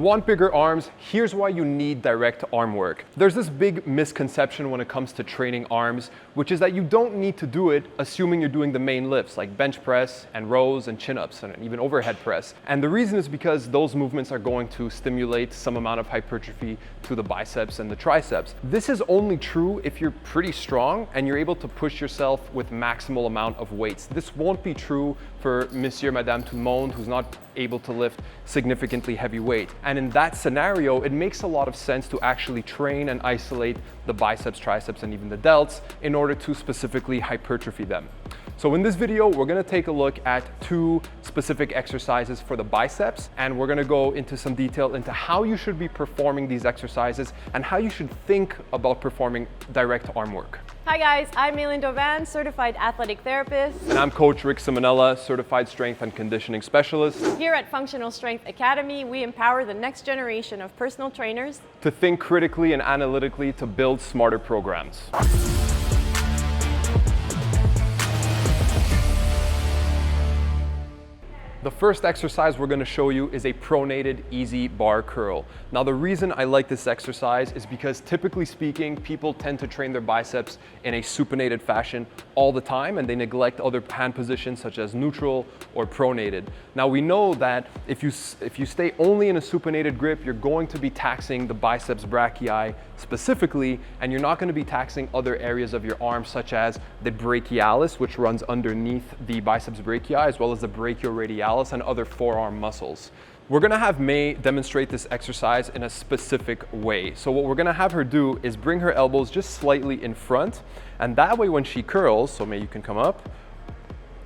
want bigger arms, here's why you need direct arm work. There's this big misconception when it comes to training arms, which is that you don't need to do it assuming you're doing the main lifts like bench press and rows and chin-ups and even overhead press. And the reason is because those movements are going to stimulate some amount of hypertrophy to the biceps and the triceps. This is only true if you're pretty strong and you're able to push yourself with maximal amount of weights. This won't be true for Monsieur, Madame tout le monde who's not able to lift significantly heavy weight. And in that scenario, it makes a lot of sense to actually train and isolate the biceps, triceps, and even the delts in order to specifically hypertrophy them. So in this video, we're gonna take a look at 2 specific exercises for the biceps, and we're gonna go into some detail into how you should be performing these exercises and how you should think about performing direct arm work. Hi guys, I'm Maylin Dovan, certified athletic therapist. And I'm Coach Rick Simonella, certified strength and conditioning specialist. Here at Functional Strength Academy, we empower the next generation of personal trainers to think critically and analytically to build smarter programs. The first exercise we're going to show you is a pronated easy bar curl. Now the reason I like this exercise is because typically speaking, people tend to train their biceps in a supinated fashion all the time and they neglect other hand positions such as neutral or pronated. Now we know that if you stay only in a supinated grip, you're going to be taxing the biceps brachii specifically, and you're not going to be taxing other areas of your arm such as the brachialis, which runs underneath the biceps brachii, as well as the brachioradialis and other forearm muscles. We're gonna have May demonstrate this exercise in a specific way. So what we're gonna have her do is bring her elbows just slightly in front, and that way when she curls, so May, you can come up.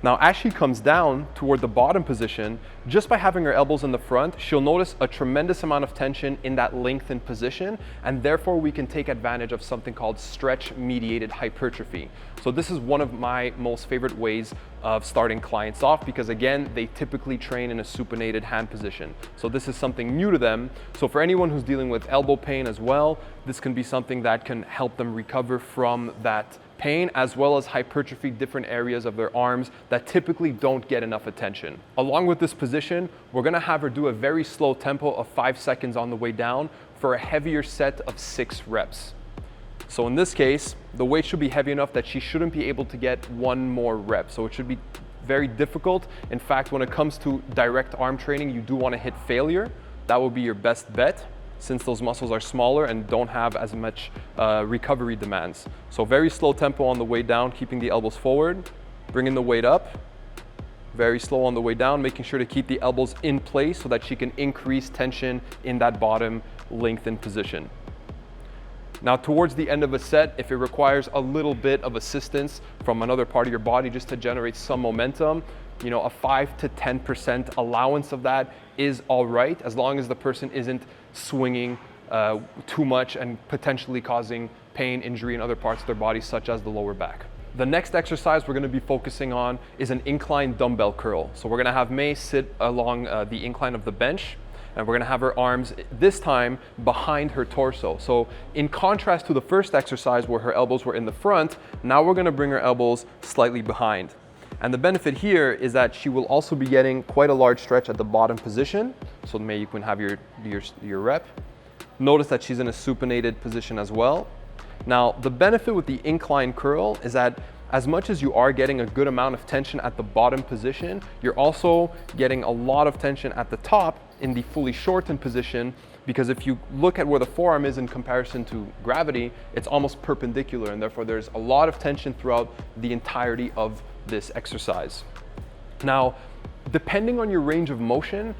Now as she comes down toward the bottom position, just by having her elbows in the front, she'll notice a tremendous amount of tension in that lengthened position, and therefore we can take advantage of something called stretch-mediated hypertrophy. So this is one of my most favorite ways of starting clients off because again, they typically train in a supinated hand position. So this is something new to them. So for anyone who's dealing with elbow pain as well, this can be something that can help them recover from that pain, as well as hypertrophy different areas of their arms that typically don't get enough attention. Along with this position, we're gonna have her do a very slow tempo of 5 seconds on the way down for a heavier set of 6 reps. So in this case, the weight should be heavy enough that she shouldn't be able to get 1 more rep. So it should be very difficult. In fact, when it comes to direct arm training, you do want to hit failure. That will be your best bet, since those muscles are smaller and don't have as much recovery demands. So very slow tempo on the way down, keeping the elbows forward, bringing the weight up, very slow on the way down, making sure to keep the elbows in place so that she can increase tension in that bottom lengthened position. Now towards the end of a set, if it requires a little bit of assistance from another part of your body just to generate some momentum, you know, a 5 to 10% allowance of that is all right, as long as the person isn't swinging too much and potentially causing pain, injury in other parts of their body, such as the lower back. The next exercise we're going to be focusing on is an incline dumbbell curl. So we're going to have May sit along the incline of the bench, and we're going to have her arms this time behind her torso. So in contrast to the first exercise where her elbows were in the front, now we're going to bring her elbows slightly behind. And the benefit here is that she will also be getting quite a large stretch at the bottom position. So May, you can have your rep. Notice that she's in a supinated position as well. Now, the benefit with the incline curl is that as much as you are getting a good amount of tension at the bottom position, you're also getting a lot of tension at the top in the fully shortened position, because if you look at where the forearm is in comparison to gravity, it's almost perpendicular, and therefore there's a lot of tension throughout the entirety of this exercise. Now, depending on your range of motion,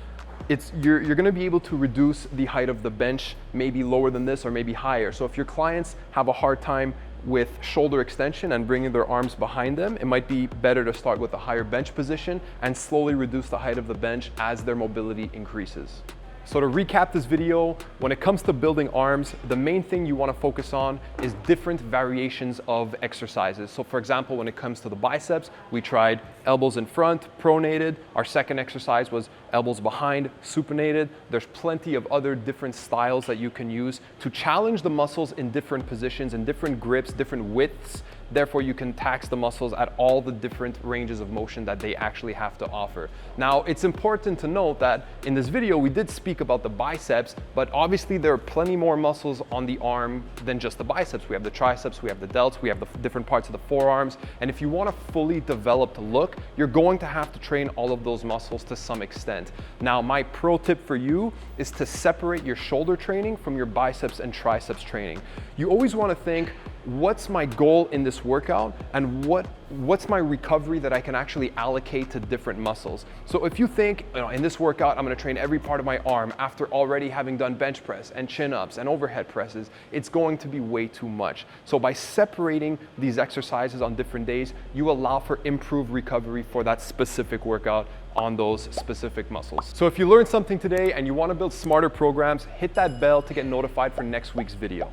you're going to be able to reduce the height of the bench, maybe lower than this or maybe higher. So if your clients have a hard time with shoulder extension and bringing their arms behind them, it might be better to start with a higher bench position and slowly reduce the height of the bench as their mobility increases. So to recap this video, when it comes to building arms, the main thing you want to focus on is different variations of exercises. So for example, when it comes to the biceps, we tried elbows in front, pronated. Our second exercise was elbows behind, supinated. There's plenty of other different styles that you can use to challenge the muscles in different positions, in different grips, different widths. Therefore, you can tax the muscles at all the different ranges of motion that they actually have to offer. Now, it's important to note that in this video, we did speak about the biceps, but obviously there are plenty more muscles on the arm than just the biceps. We have the triceps, we have the delts, we have the different parts of the forearms. And if you want a fully developed look, you're going to have to train all of those muscles to some extent. Now, my pro tip for you is to separate your shoulder training from your biceps and triceps training. You always want to think, what's my goal in this workout, and what's my recovery that I can actually allocate to different muscles. So if you think, in this workout I'm going to train every part of my arm after already having done bench press and chin-ups and overhead presses, it's going to be way too much. So by separating these exercises on different days, you allow for improved recovery for that specific workout on those specific muscles. So if you learned something today and you want to build smarter programs, hit that bell to get notified for next week's video.